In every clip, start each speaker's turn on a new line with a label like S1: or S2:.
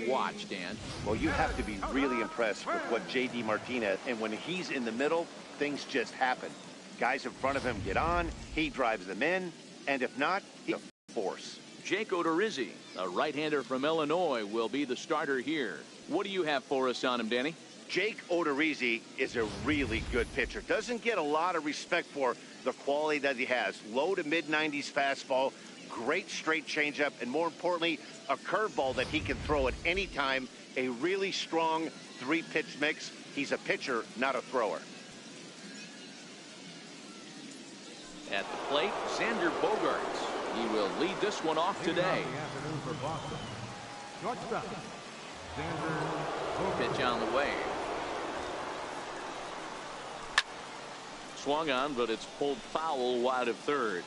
S1: watch, Dan?
S2: Well, you have to be really impressed with what J.D. Martinez, and when he's in the middle, things just happen. Guys in front of him get on, he drives them in, and if not, he's a force.
S1: Jake Odorizzi, a right-hander from Illinois, will be the starter here. What do you have for us on him, Danny?
S2: Jake Odorizzi is a really good pitcher. Doesn't get a lot of respect for the quality that he has. Low to mid-90s fastball, great straight changeup, and more importantly, a curveball that he can throw at any time. A really strong three-pitch mix. He's a pitcher, not a thrower.
S1: At the plate, Xander Bogaerts. He will lead this one off today. Pitch on the way. Swung on, but it's pulled foul wide of third.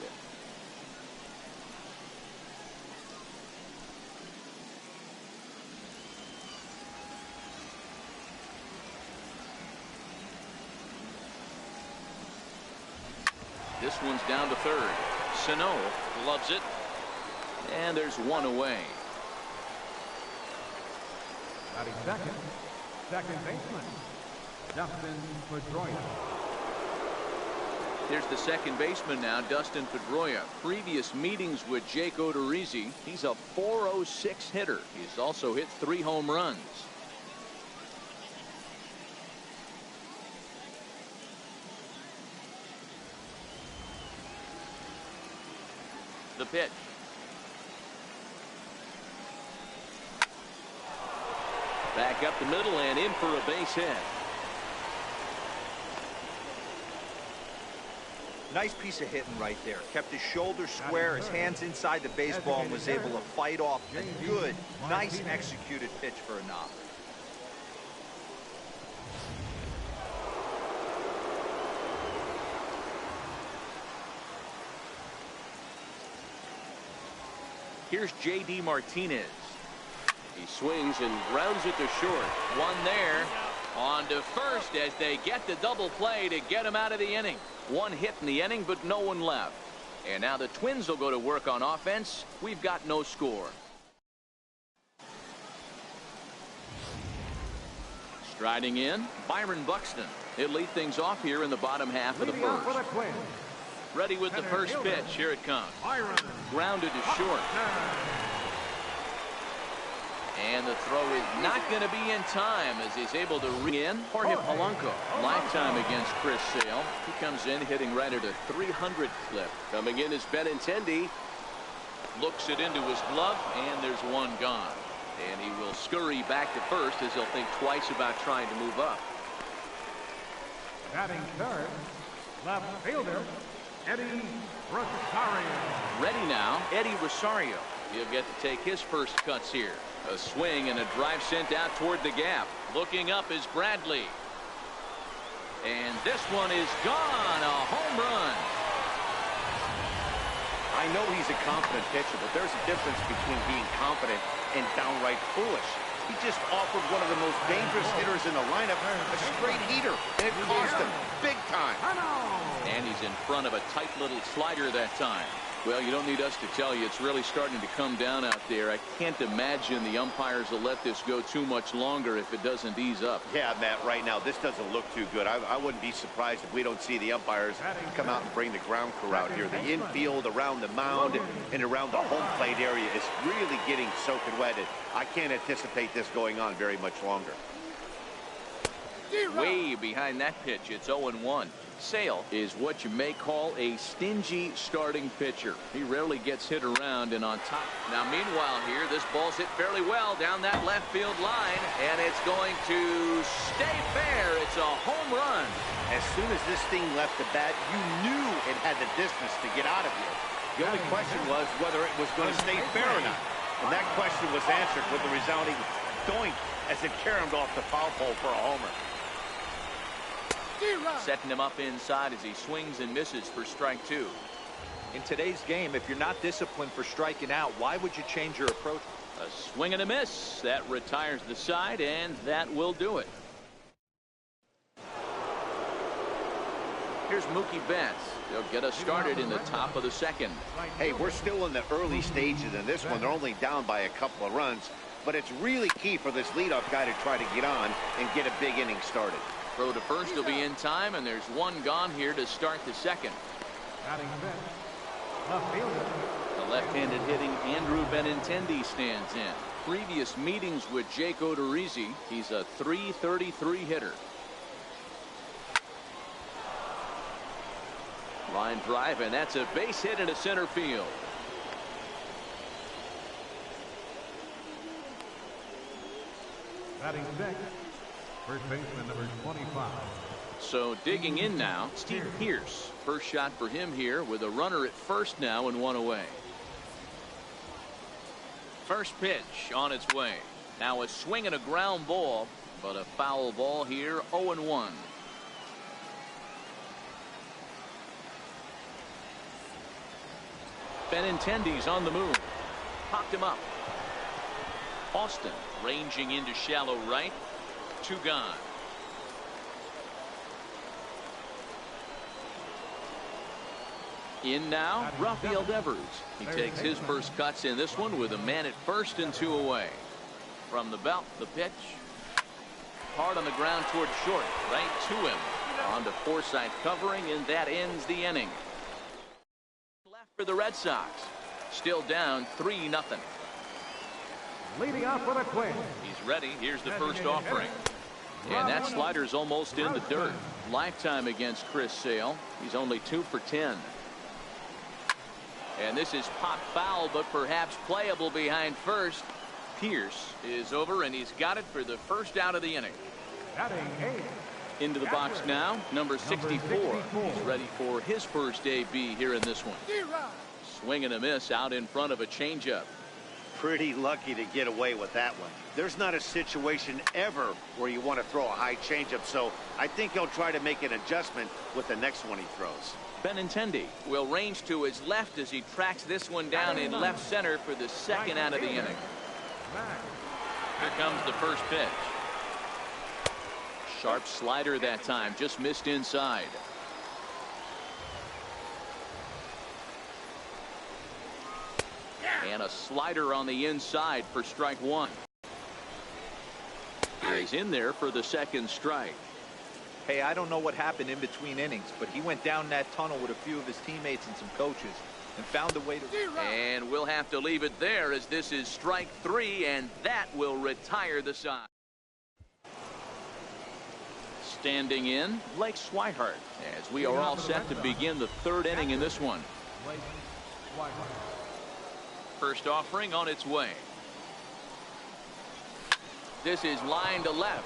S1: This one's down to third. Sano loves it. And there's one away.
S3: Batting second baseman, Dustin Pedroia.
S1: Here's the second baseman now, Dustin Pedroia. Previous meetings with Jake Odorizzi, he's a .406 hitter. He's also hit 3 home runs. The pitch. Back up the middle and in for a base hit.
S4: Nice piece of hitting right there. Kept his shoulders square, his hands inside the baseball, and was able to fight off a good, nice executed pitch for a knock.
S1: Here's J.D. Martinez. He swings and grounds it to short. One there. On to first as they get the double play to get him out of the inning. One hit in the inning, but no one left. And now the Twins will go to work on offense. We've got no score. Striding in, Byron Buxton. He'll lead things off here in the bottom half of the first. Ready with the first pitch. Here it comes. Grounded to short. And the throw is not going to be in time as he's able to in. Jorge Polanco, lifetime against Chris Sale. He comes in hitting right at a 300 clip. Coming in is Benintendi. Looks it into his glove, and there's one gone. And he will scurry back to first as he'll think twice about trying to move up.
S3: Batting third, left fielder, Eddie Rosario.
S1: Ready now, Eddie Rosario. He'll get to take his first cuts here. A swing and a drive sent out toward the gap. Looking up is Bradley. And this one is gone. A home run.
S2: I know he's a confident pitcher, but there's a difference between being confident and downright foolish. He just offered one of the most dangerous hitters in the lineup a straight heater, and it cost him big time.
S1: And he's in front of a tight little slider that time. Well, you don't need us to tell you it's really starting to come down out there. I can't imagine the umpires will let this go too much longer if it doesn't ease up.
S2: Yeah, Matt, right now this doesn't look too good. I wouldn't be surprised if we don't see the umpires come out and bring the ground crew out here. The infield around the mound and around the home plate area is really getting soaking wet. I can't anticipate this going on very much longer.
S1: Way behind that pitch, it's 0-1. Sale is what you may call a stingy starting pitcher. He rarely gets hit around and on top. Now, meanwhile here, this ball's hit fairly well down that left field line, and it's going to stay fair. It's a home run.
S2: As soon as this thing left the bat, you knew it had the distance to get out of here. The only question was whether it was going to stay fair or not. And that question was answered with a resounding doink as it caromed off the foul pole for a homer.
S1: Setting him up inside as he swings and misses for strike 2.
S4: In today's game, if you're not disciplined for striking out, why would you change your approach?
S1: A swing and a miss. That retires the side, and that will do it. Here's Mookie Betts. They'll get us started in the top of the second.
S2: Hey, we're still in the early stages in this one. They're only down by a couple of runs. but it's really key for this leadoff guy to try to get on and get a big inning started.
S1: Throw to first will be in time, and there's one gone here to start the second.
S3: Batting fifth, left fielder.
S1: The left-handed hitting Andrew Benintendi stands in. Previous meetings with Jake Odorizzi, he's a .333 hitter. Line drive, and that's a base hit into center field.
S3: Batting sixth, first baseman number 25.
S1: So digging in now, Steve Pierce. First shot for him here with a runner at first now and one away. First pitch on its way. Now a swing and a ground ball, but a foul ball here, 0-1. Benintendi's on the move. Popped him up. Austin ranging into shallow right. Two gone. In now, Rafael Devers. He takes his first cuts in this one with a man at first and two away. From the belt, the pitch. Hard on the ground toward short. Right to him. On to Forsythe covering, and that ends the inning. Left for the Red Sox. Still down 3-0.
S3: Leading off for the Twins.
S1: He's ready. Here's the first offering. And that slider's almost in the dirt. Lifetime against Chris Sale. He's only 2 for 10. And this is pop foul, but perhaps playable behind first. Pierce is over, and he's got it for the first out of the inning.
S3: Batting eighth.
S1: Into the box now, number 64. He's ready for his first AB here in this one. Swing and a miss out in front of a changeup.
S2: Pretty lucky to get away with that one. There's not a situation ever where you want to throw a high changeup, so I think he'll try to make an adjustment with the next one he throws.
S1: Benintendi will range to his left as he tracks this one down in left center for the second out of the inning. Here comes the first pitch. Sharp slider that time, just missed inside. And a slider on the inside for strike one. He's in there for the second strike.
S4: Hey, I don't know what happened in between innings, but he went down that tunnel with a few of his teammates and some coaches and found a way to...
S1: And we'll have to leave it there as this is strike three, and that will retire the side. Standing in, Blake Swihart, as we are all set to begin the third inning in this one. First offering on its way. This is line to left.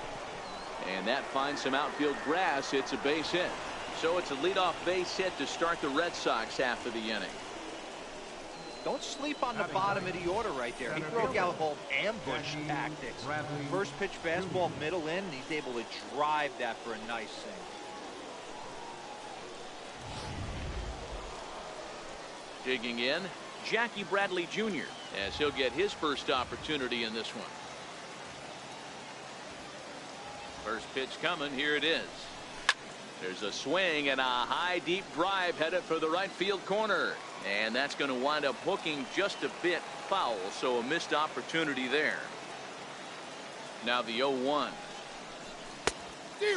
S1: And that finds some outfield grass. It's a base hit. So it's a leadoff base hit to start the Red Sox after the inning.
S4: Don't sleep on the bottom of the order right there. He broke out whole ambush tactics. First pitch fastball middle in. He's able to drive that for a nice single.
S1: Digging in, Jackie Bradley Jr. as he'll get his first opportunity in this one. First pitch coming. Here it is. There's a swing and a high deep drive headed for the right field corner. And that's going to wind up hooking just a bit foul. So a missed opportunity there. Now the 0-1.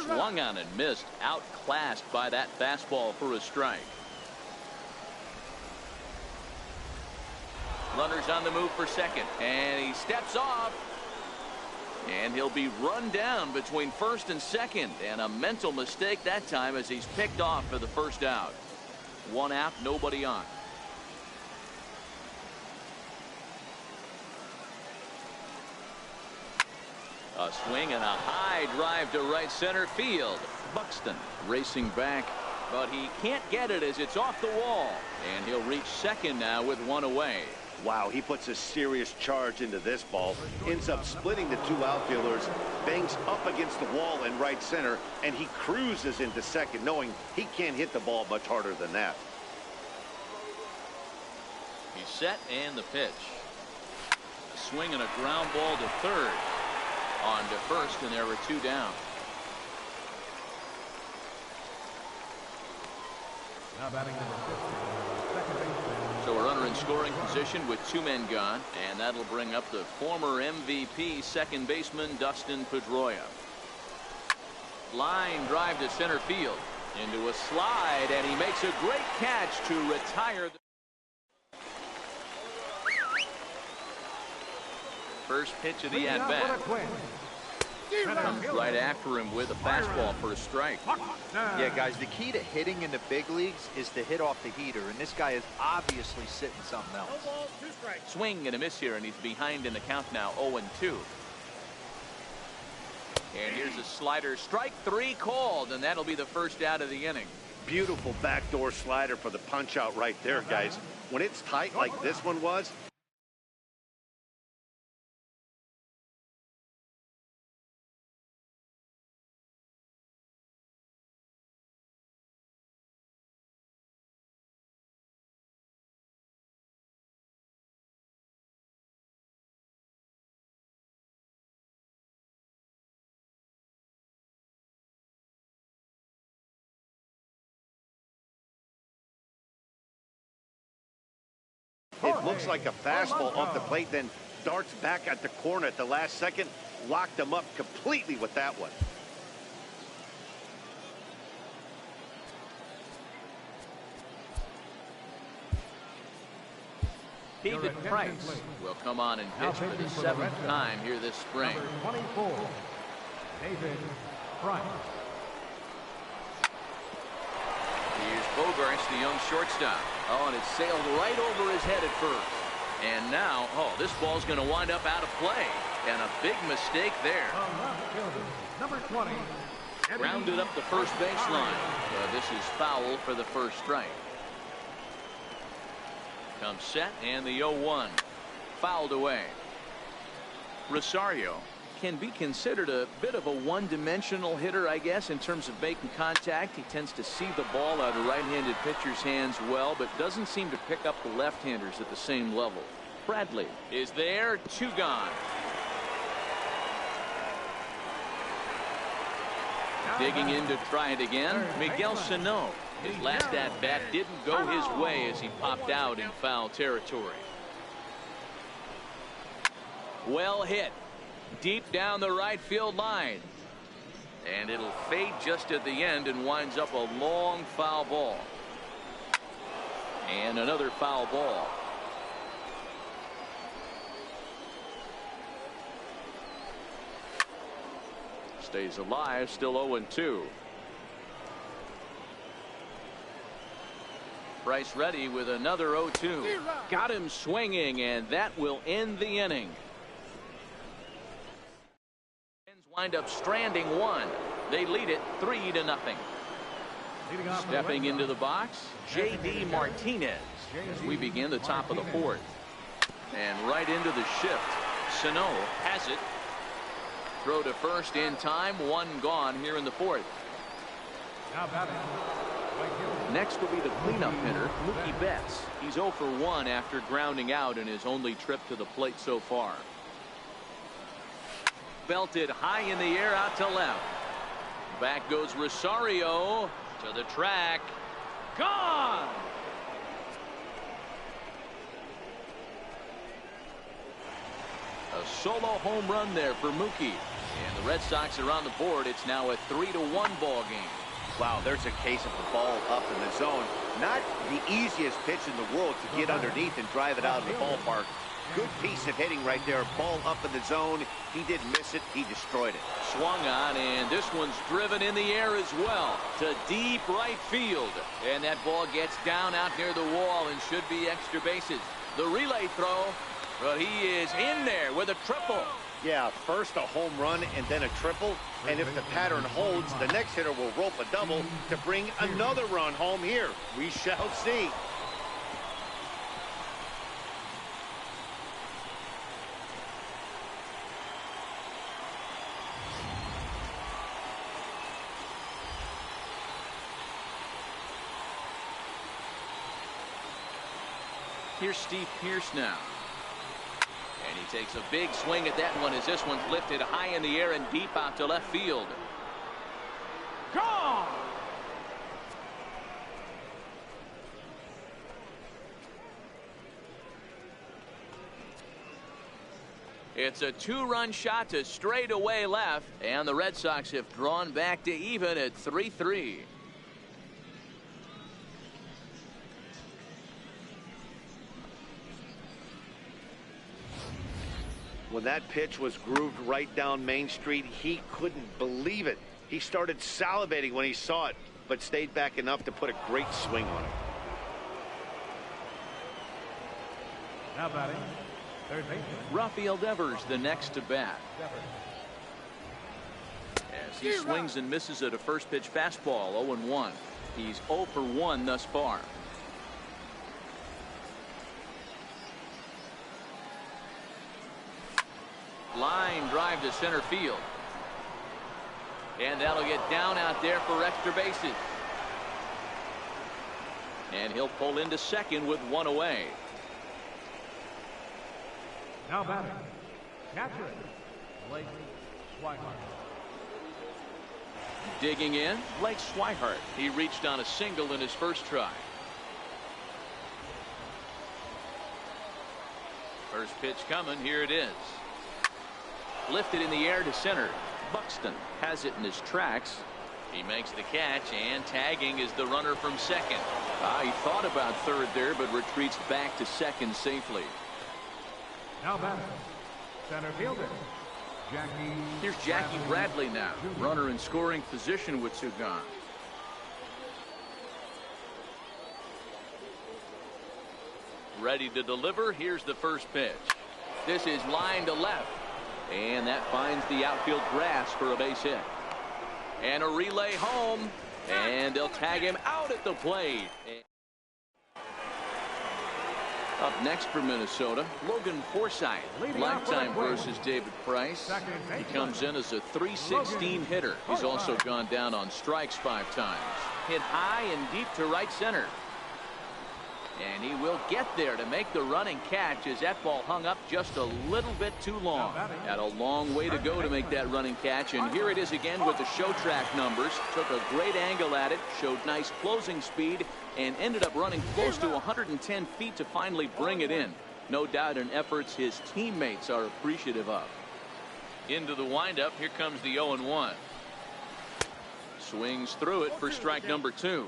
S1: Swung on and missed. Outclassed by that fastball for a strike. Runners on the move for second. And he steps off. And he'll be run down between first and second. And a mental mistake that time as he's picked off for the first out. One out, nobody on. A swing and a high drive to right center field. Buxton racing back, but he can't get it as it's off the wall. And he'll reach second now with one away.
S2: Wow, he puts a serious charge into this ball, ends up splitting the two outfielders, bangs up against the wall in right center, and he cruises into second, knowing he can't hit the ball much harder than that.
S1: He's set, and the pitch. A swing and a ground ball to third. On to first, and there were two down.
S3: Now batting number 50, second baseman
S1: So a runner in scoring position with 2 men gone, and that'll bring up the former MVP second baseman Dustin Pedroia. Line drive to center field into a slide, and he makes a great catch to retire the first pitch of the at bat. Comes right after him with a fastball for a strike.
S4: Yeah, guys, the key to hitting in the big leagues is to hit off the heater, and this guy is obviously sitting something else.
S1: Swing and a miss here, and he's behind in the count now, 0-2. And here's a slider, strike 3 called, and that'll be the first out of the inning.
S2: Beautiful backdoor slider for the punch out right there, guys. When it's tight like this one was, it looks like a fastball off the plate, then darts back at the corner at the last second. Locked him up completely with that one.
S1: David Price will come on and pitch for the 7th time here this spring.
S3: Number 24, David Price.
S1: Here's Bogarts, the young shortstop. Oh, and it sailed right over his head at first. And now, oh, this ball's going to wind up out of play. And a big mistake there.
S3: Number 20.
S1: Rounded up the first baseline. This is foul for the first strike. Comes set, and the 0-1. Fouled away. Rosario can be considered a bit of a one-dimensional hitter, I guess, in terms of making contact. He tends to see the ball out of right-handed pitcher's hands well, but doesn't seem to pick up the left-handers at the same level. Bradley is there, 2 gone. Digging in to try it again, Miguel Sano. His last at-bat didn't go his way as he popped out in foul territory. Well hit. Deep down the right field line. And it'll fade just at the end and winds up a long foul ball. And another foul ball. Stays alive, still 0-2. Price ready with another 0-2. Got him swinging, and that will end the inning. Wind up stranding 1. They lead it 3-0. Stepping into the box, J.D. Martinez as we begin the top of the 4th. And right into the shift. Sano has it. Throw to first in time. 1 gone here in the 4th. Next will be the cleanup hitter, Mookie Betts. He's 0 for 1 after grounding out in his only trip to the plate so far. Belted high in the air out to left. Back goes Rosario to the track. Gone! A solo home run there for Mookie. And the Red Sox are on the board. It's now a 3-1 ball game.
S2: Wow, there's a case of the ball up in the zone. Not the easiest pitch in the world to get underneath and drive it out of the ballpark. Good piece of hitting right there. Ball up in the zone. He didn't miss it. He destroyed it.
S1: Swung on, and this one's driven in the air as well to deep right field. And that ball gets down out near the wall and should be extra bases. The relay throw, but he is in there with a triple.
S2: Yeah, first a home run and then a triple. And if the pattern holds, the next hitter will rope a double to bring another run home here. We shall see.
S1: Here's Steve Pearce now. And he takes a big swing at that one as this one's lifted high in the air and deep out to left field. Gone! It's a two-run shot to straightaway left, and the Red Sox have drawn back to even at 3-3.
S2: When that pitch was grooved right down Main Street, he couldn't believe it. He started salivating when he saw it, but stayed back enough to put a great swing on it.
S3: Now batting, third baseman.
S1: Rafael Devers the next to bat. As he swings and misses at a first pitch fastball, 0-1. He's 0 for 1 thus far. Line drive to center field. And that'll get down out there for extra bases. And he'll pull into second with one away.
S3: Now batting, catcher, Blake Swihart.
S1: Digging in, Blake Swihart. He reached on a single in his first try. First pitch coming. Here it is. Lifted in the air to center. Buxton has it in his tracks. He makes the catch, and tagging is the runner from second. He thought about third there, but retreats back to second safely.
S3: Now batting, center fielder, Jackie.
S1: Here's Jackie Bradley now. Runner in scoring position with two gone. Ready to deliver. Here's the first pitch. This is line to left. And that finds the outfield grass for a base hit. And a relay home. And they'll tag him out at the plate. Up next for Minnesota, Logan Forsythe. Lifetime versus David Price. He comes in as a .316 hitter. He's also gone down on strikes 5 times. Hit high and deep to right center. And he will get there to make the running catch as that ball hung up just a little bit too long. Had a long way to go to make that running catch, and here it is again with the show track numbers. Took a great angle at it, showed nice closing speed, and ended up running close to 110 feet to finally bring it in. No doubt an effort his teammates are appreciative of. Into the windup, here comes the 0-1. Swings through it for strike number 2.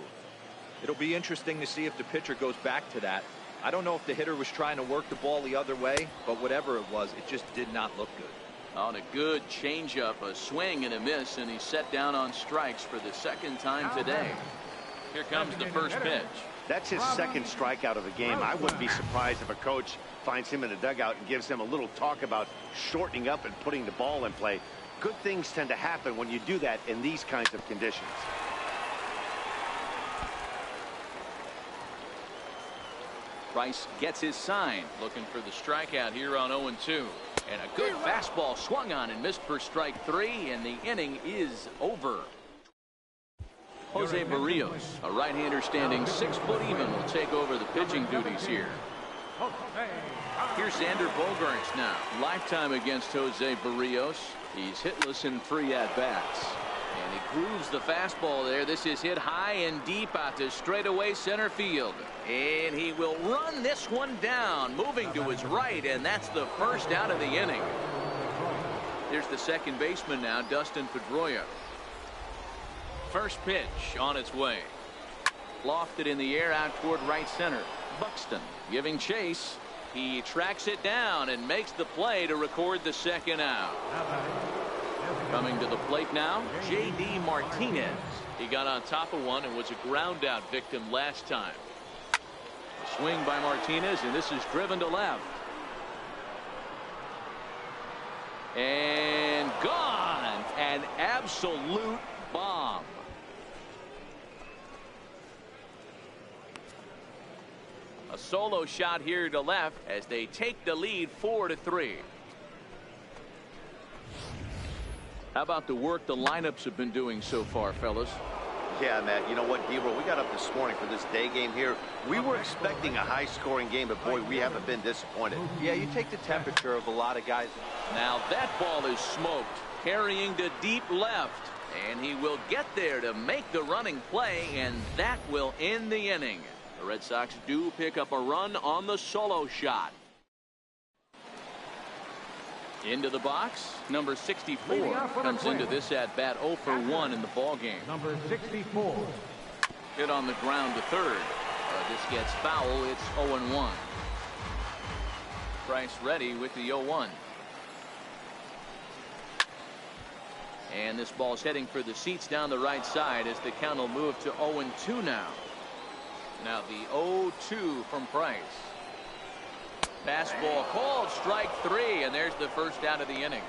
S4: It'll be interesting to see if the pitcher goes back to that. I don't know if the hitter was trying to work the ball the other way, but whatever it was, it just did not look good.
S1: On a good changeup, a swing and a miss, and he's set down on strikes for the second time today. Here comes the first pitch.
S2: That's his second strikeout of the game. I wouldn't be surprised if a coach finds him in the dugout and gives him a little talk about shortening up and putting the ball in play. Good things tend to happen when you do that in these kinds of conditions.
S1: Price gets his sign, looking for the strikeout here on 0-2. And a good fastball swung on and missed for strike 3, and the inning is over. Jose Barrios, a right-hander standing 6 foot even, will take over the pitching duties here. Here's Xander Bogaerts now. Lifetime against Jose Barrios. He's hitless in 3 at-bats. And he grooves the fastball there. This is hit high and deep out to straightaway center field. And he will run this one down, moving to his right, and that's the first out of the inning. Here's the second baseman now, Dustin Pedroia. First pitch on its way. Lofted in the air out toward right center. Buxton giving chase. He tracks it down and makes the play to record the second out. Coming to the plate now, J.D. Martinez. He got on top of one and was a ground out victim last time. A swing by Martinez, and this is driven to left. And gone. An absolute bomb. A solo shot here to left as they take the lead 4-3. How about the work the lineups have been doing so far, fellas?
S2: Yeah, Matt, you know what, D-Roll, we got up this morning for this day game here. We were expecting a high-scoring game, but boy, we haven't been disappointed.
S4: Yeah, you take the temperature of a lot of guys.
S1: Now that ball is smoked, carrying to deep left, and he will get there to make the running play, and that will end the inning. The Red Sox do pick up a run on the solo shot. Into the box, number 64 comes into this at bat 0 for 1 in the ball game.
S3: Number 64.
S1: Hit on the ground to third. This gets foul. It's 0-1. Price ready with the 0-1. And this ball's heading for the seats down the right side as the count will move to 0-2 now. Now the 0-2 from Price. Fastball called, strike 3, and there's the first out of the inning.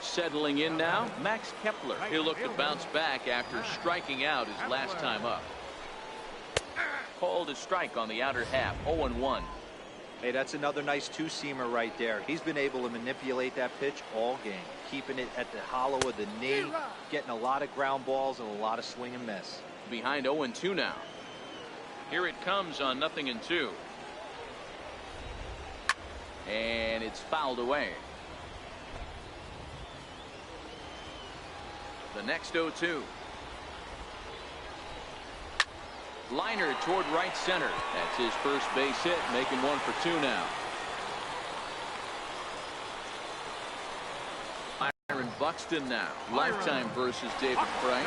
S1: Settling in now, Max Kepler. He'll look to bounce back after striking out his last time up. Called a strike on the outer half, 0-1.
S4: Hey, that's another nice two-seamer right there. He's been able to manipulate that pitch all game, keeping it at the hollow of the knee, getting a lot of ground balls and a lot of swing and miss.
S1: Behind 0-2 now. Here it comes on 0-2. And it's fouled away. The next 0-2. Liner toward right center. That's his first base hit, making 1 for 2 now. Byron Buxton now. Lifetime versus David Price.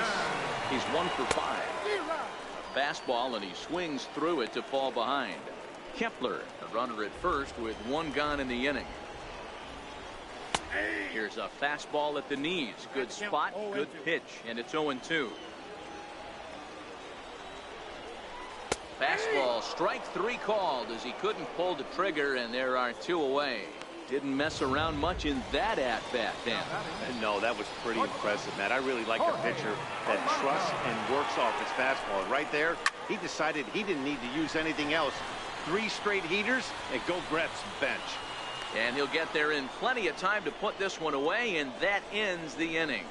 S1: He's 1 for 5. Fastball, and he swings through it to fall behind. Kepler, the runner at first with 1 gone in the inning. Here's a fastball at the knees. Good spot, good pitch, and it's 0-2. Fastball, strike 3 called as he couldn't pull the trigger, and there are 2 away. Didn't mess around much in that at-bat, Dan.
S2: No, that was pretty impressive, Matt. I really like a pitcher that trusts and works off his fastball. Right there, he decided he didn't need to use anything else. 3 straight heaters, and go grab some bench.
S1: And he'll get there in plenty of time to put this one away, and that ends the inning.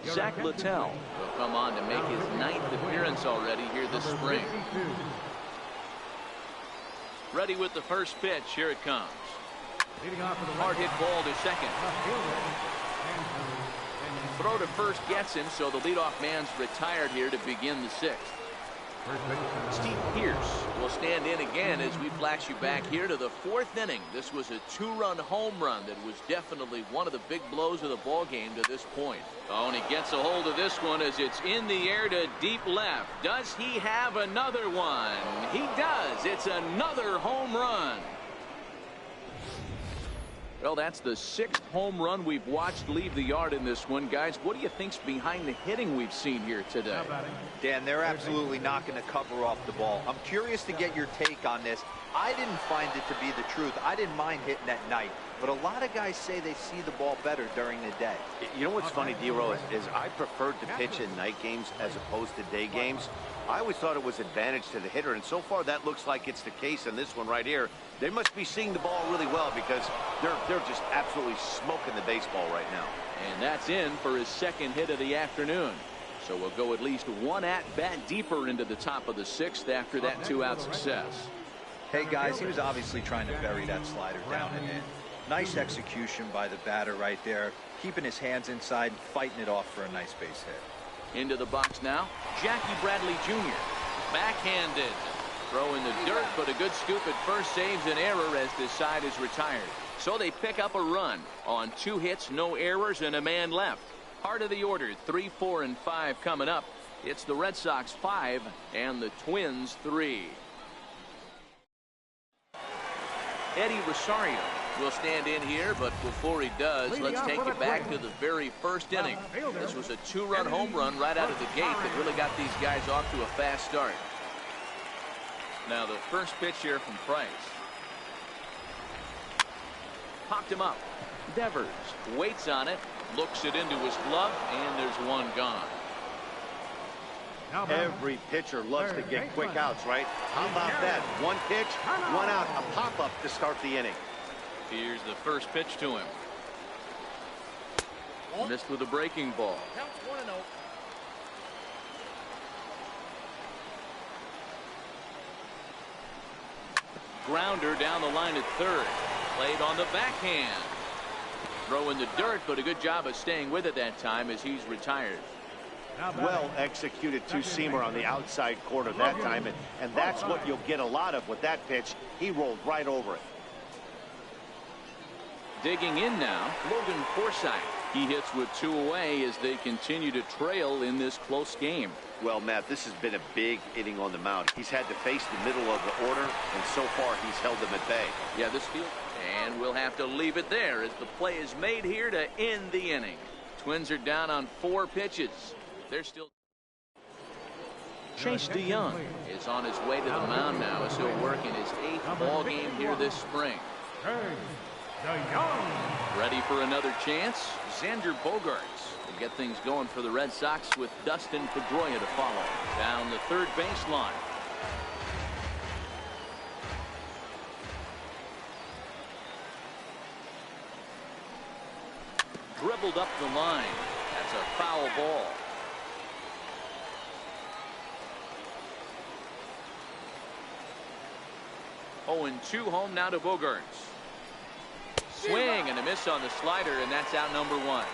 S1: Zach Littell will come on to make his 9th appearance already here this spring. Ready with the first pitch. Here it comes. Hard hit ball to second. Throw to first gets him, so the leadoff man's retired here to begin the 6th. Steve Pearce will stand in again as we flash you back here to the 4th inning. This was a 2-run home run that was definitely one of the big blows of the ball game to this point. Oh, and he gets a hold of this one as it's in the air to deep left. Does he have another one? He does. It's another home run. Well, that's the 6th home run we've watched leave the yard in this one. Guys, what do you think's behind the hitting we've seen here today?
S4: Dan, they're absolutely not going to cover off the ball. I'm curious to get your take on this. I didn't find it to be the truth. I didn't mind hitting at night, but a lot of guys say they see the ball better during the day.
S2: You know what's funny, D-Row, is I preferred to pitch in night games as opposed to day games. I always thought it was advantage to the hitter, and so far that looks like it's the case in this one right here. They must be seeing the ball really well because they're just absolutely smoking the baseball right now.
S1: And that's in for his 2nd hit of the afternoon. So we'll go at least 1 at-bat deeper into the top of the 6th after that 2-out success.
S4: Hey, guys, he was obviously trying to bury that slider down and in. Nice execution by the batter right there, keeping his hands inside and fighting it off for a nice base hit.
S1: Into the box now, Jackie Bradley Jr. Backhanded. Throw in the dirt, but a good scoop at first saves an error as this side is retired. So they pick up a run on 2 hits, no errors, and a man left. Heart of the order, 3, 4, and 5 coming up. It's the Red Sox 5 and the Twins 3. Eddie Rosario will stand in here, but before he does, let's take you back to the very first inning. This was a 2-run home run right out of the gate that really got these guys off to a fast start. Now the first pitch here from Price. Popped him up. Devers waits on it, looks it into his glove, and there's 1 gone.
S2: Every pitcher loves to get quick outs, right? How about that? 1 pitch, 1 out, a pop-up to start the inning.
S1: Here's the first pitch to him. Missed with a breaking ball. Grounder down the line at third. Played on the backhand. Throw in the dirt, but a good job of staying with it that time as he's retired.
S3: Now batting.
S2: Well executed two-seamer on the outside corner that time, and that's what you'll get a lot of with that pitch. He rolled right over it.
S1: Digging in now, Logan Forsythe. He hits with 2 away as they continue to trail in this close game.
S2: Well, Matt, this has been a big inning on the mound. He's had to face the middle of the order, and so far he's held them at bay.
S1: Yeah, this field. And we'll have to leave it there as the play is made here to end the inning. Twins are down on 4 pitches. They're still. Chase DeYoung is on his way to the mound now as he'll work in his 8th ball game here this spring. Ready for another chance? Xander Bogaerts will get things going for the Red Sox with Dustin Pedroia to follow. Down the third baseline. Dribbled up the line. That's a foul ball. Oh, and 2 home now to Bogaerts. Swing and a miss on the slider, and that's out number 1.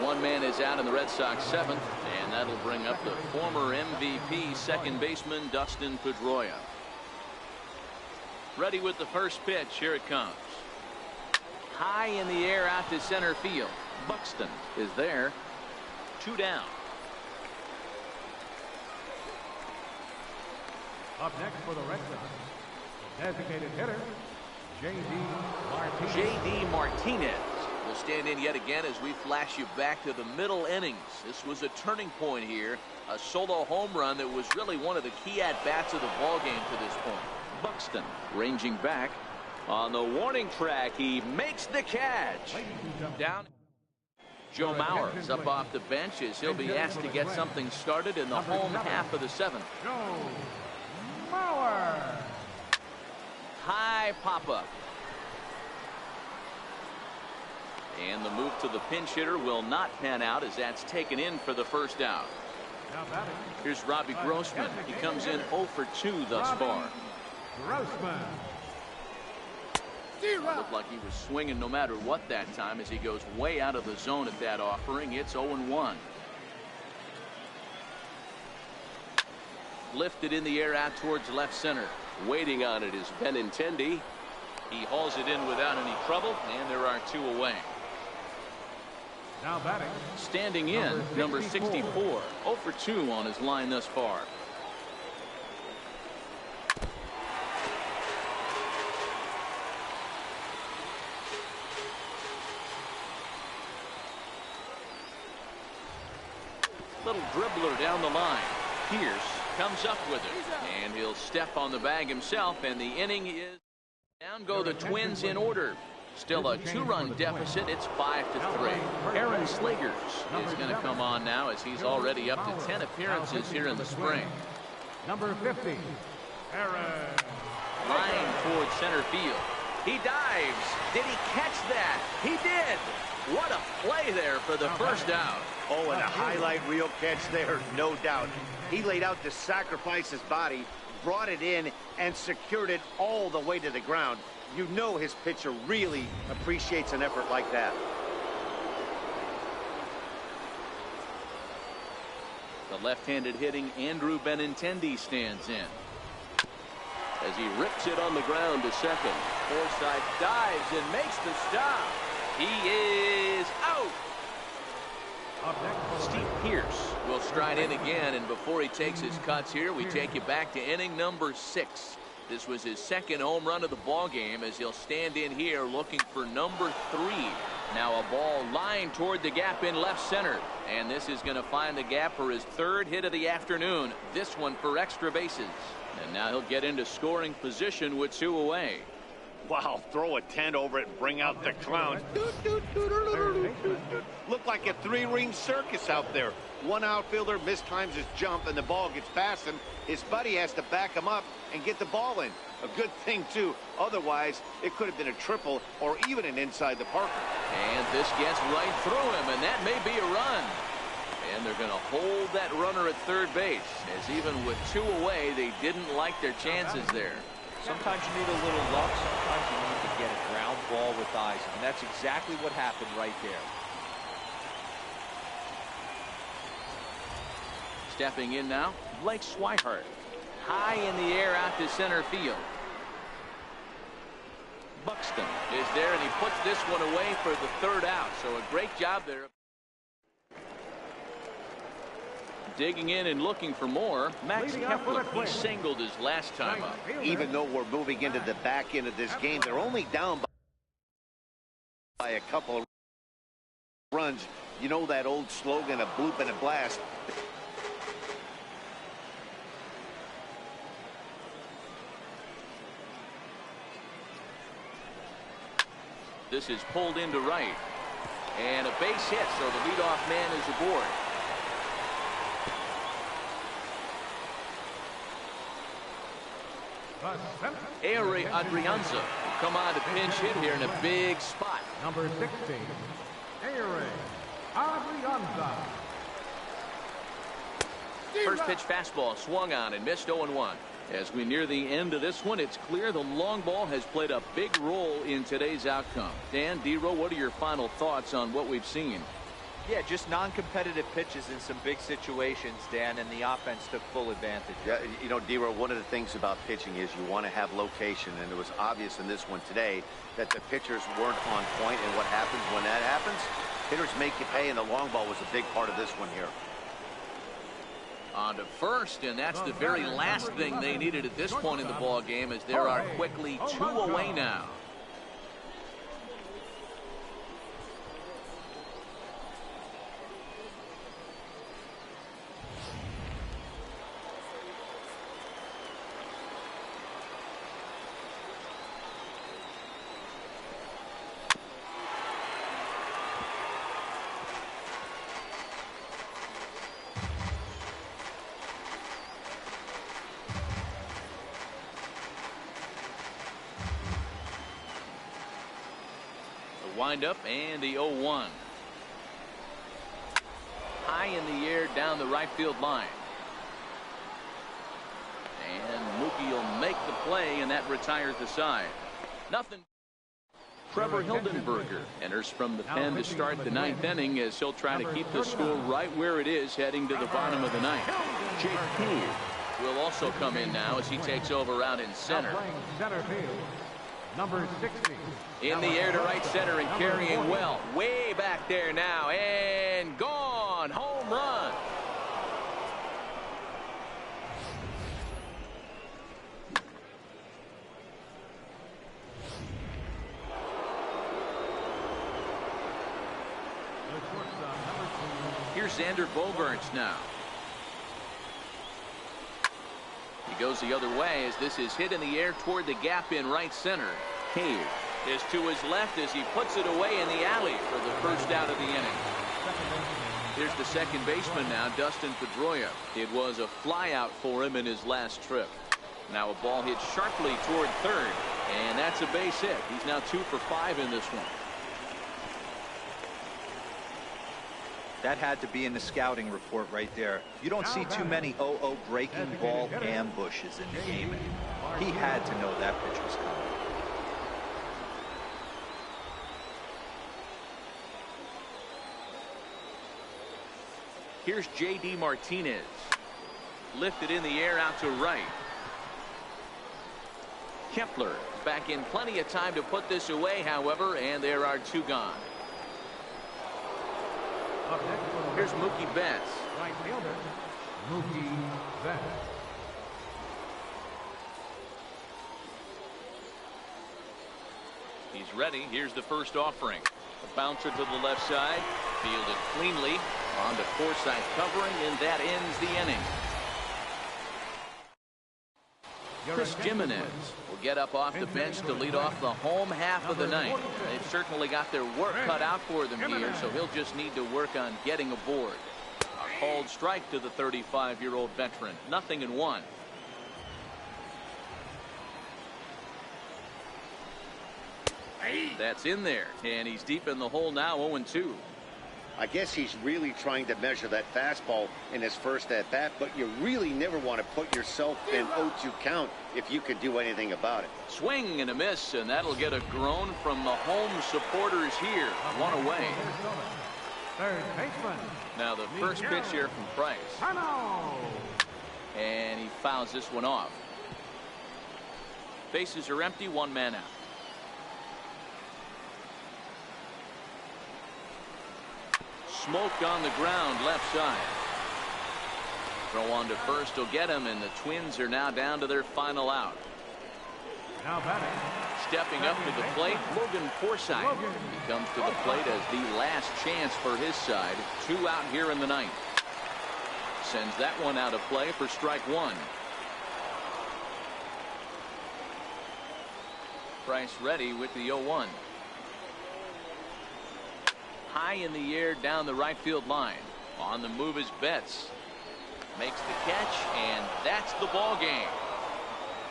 S1: One man is out in the Red Sox 7th, and that'll bring up the former MVP second baseman Dustin Pedroia. Ready with the first pitch. Here it comes. High in the air out to center field. Buxton is there. 2 down.
S3: Up next for the Red Sox, the designated hitter, J.D.
S1: Martinez will stand in yet again as we flash you back to the middle innings. This was a turning point here. A solo home run that was really one of the key at-bats of the ballgame to this point. Buxton ranging back on the warning track. He makes the catch. Down. Joe Mauer is up off the bench as he'll be asked to get something started in the home half of the 7th.
S3: Joe Mauer.
S1: High pop-up. And the move to the pinch hitter will not pan out as that's taken in for the first out. Here's Robbie Grossman. He comes in 0 for 2 thus far.
S3: Grossman.
S1: Looked like he was swinging no matter what that time as he goes way out of the zone at that offering. It's 0-1. Lifted in the air out towards left center. Waiting on it is Benintendi. He hauls it in without any trouble, and there are 2 away.
S3: Now batting.
S1: Standing in, number 64. 0 for 2 on his line thus far. Little dribbler down the line. Pierce comes up with it, and he'll step on the bag himself, and the inning is down. Go the Twins in order. Still a 2-run deficit. It's 5-3. Aaron Slegers is going to come on now as he's already up to 10 appearances here in the spring.
S3: Number 50, Aaron.
S1: Line towards center field. He dives. Did he catch that? He did. What a play there for the first out.
S2: Oh, and a highlight reel catch there, no doubt. He laid out to sacrifice his body, brought it in, and secured it all the way to the ground. You know his pitcher really appreciates an effort like that.
S1: The left-handed hitting Andrew Benintendi stands in. As he rips it on the ground to second. Forsythe dives and makes the stop. He is out. Steve Pierce will stride in again, and before he takes his cuts here, we take you back to inning number 6. This was his second home run of the ball game as he'll stand in here looking for number 3. Now a ball lined toward the gap in left center, and this is going to find the gap for his 3rd hit of the afternoon. This one for extra bases, and now he'll get into scoring position with 2 away.
S2: Wow, throw a tent over it and bring out the clown. Look like a 3-ring circus out there. One outfielder mistimes his jump and the ball gets past him. His buddy has to back him up and get the ball in. A good thing, too. Otherwise, it could have been a triple or even an inside the Parker.
S1: And this gets right through him, and that may be a run. And they're going to hold that runner at third base, as even with 2 away, they didn't like their chances there.
S4: Sometimes you need a little luck. Sometimes you need to get a ground ball with eyes. And that's exactly what happened right there.
S1: Stepping in now, Blake Swihart. High in the air out to center field. Buxton is there, and he puts this one away for the third out. So a great job there. Digging in and looking for more. Max Kepler, he singled his last time up.
S2: Even though we're moving into the back end of this game, they're only down by a couple of runs. You know that old slogan, a bloop and a blast.
S1: This is pulled into right. And a base hit, so the leadoff man is aboard. Ehire Adrianza will come on to pinch hit here in a big spot.
S3: Number 16, Ehire Adrianza.
S1: First pitch fastball swung on and missed 0-1. As we near the end of this one, it's clear the long ball has played a big role in today's outcome. Dan, D-Row, what are your final thoughts on what we've seen?
S4: Yeah, just non-competitive pitches in some big situations, Dan, and the offense took full advantage.
S2: Yeah, you know, D-Row, one of the things about pitching is you want to have location, and it was obvious in this one today that the pitchers weren't on point, and what happens when that happens? Hitters make you pay, and the long ball was a big part of this one here.
S1: On to first, and that's the very last thing they needed at this point in the ball game, as there are quickly 2 away now. Windup and the 0-1. High in the air down the right field line. And Mookie will make the play, and that retires the side. Nothing. Trevor Hildenberger enters from the pen to start the 9th inning, as he'll try to keep the score right where it is heading to the bottom of the 9th. Jake Poole will also come in now as he takes over out in center.
S3: Center field, number 60.
S1: In the air to right center and carrying well. Way back there now, and gone. Home run. Here's Xander Bogaerts now. He goes the other way as this is hit in the air toward the gap in right center. Cave is to his left as he puts it away in the alley for the first out of the inning. Here's the second baseman now, Dustin Pedroia. It was a fly out for him in his last trip. Now a ball hit sharply toward third, and that's a base hit. He's now 2 for 5 in this one.
S4: That had to be in the scouting report right there. You don't see too many 0-0 breaking ball ambushes in the game anymore. He had to know that pitch was coming.
S1: Here's J.D. Martinez. Lifted in the air out to right. Kepler back in plenty of time to put this away, however, and there are 2 gone. Here's Mookie Betts.
S3: Right fielder, Mookie Betts.
S1: He's ready. Here's the first offering. A bouncer to the left side. Fielded cleanly. On to Forsythe covering, and that ends the inning. Chris Jimenez will get up off the bench to lead off the home half of the 9th. They've certainly got their work cut out for them here, so he'll just need to work on getting aboard. A called strike to the 35-year-old veteran. 0-1. That's in there, and he's deep in the hole now, 0-2.
S2: I guess he's really trying to measure that fastball in his first at-bat, but you really never want to put yourself in 0-2 count if you could do anything about it.
S1: Swing and a miss, and that'll get a groan from the home supporters here. 1 away.
S3: Third baseman.
S1: Now the first pitch here from Price.
S3: Turno.
S1: And he fouls this one off. Bases are empty, one man out. Smoke on the ground, left side. Throw on to first will get him, and the Twins are now down to their final out.
S3: Now batting.
S1: Stepping up to the plate, Logan Forsythe. He comes to the plate as the last chance for his side. 2 out here in the ninth. Sends that one out of play for strike one. Price ready with the 0-1. High in the air down the right field line. On the move is Betts. Makes the catch, and that's the ball game.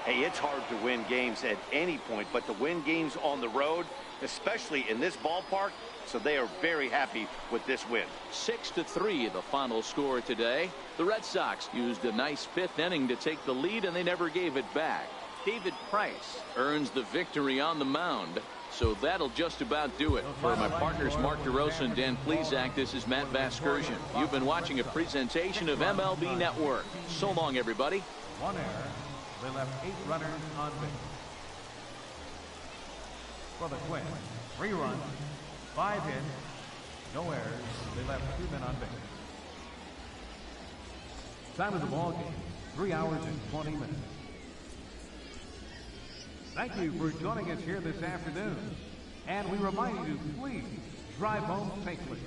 S2: Hey, it's hard to win games at any point, but to win games on the road, especially in this ballpark, so they are very happy with this win.
S1: 6-3 the final score today. The Red Sox used a nice 5th inning to take the lead, and they never gave it back. David Price earns the victory on the mound. So that'll just about do it. For my partners Mark DeRosa and Dan Plesac, this is Matt Vasgersian. You've been watching a presentation of MLB Network. So long, everybody.
S3: 1 error. They left 8 runners on base. For the Twins, 3 runs, 5 hits, no errors. They left 2 men on base. Time of the ball game, 3 hours and 20 minutes. Thank you for joining us here this afternoon. And we remind you to please drive home safely.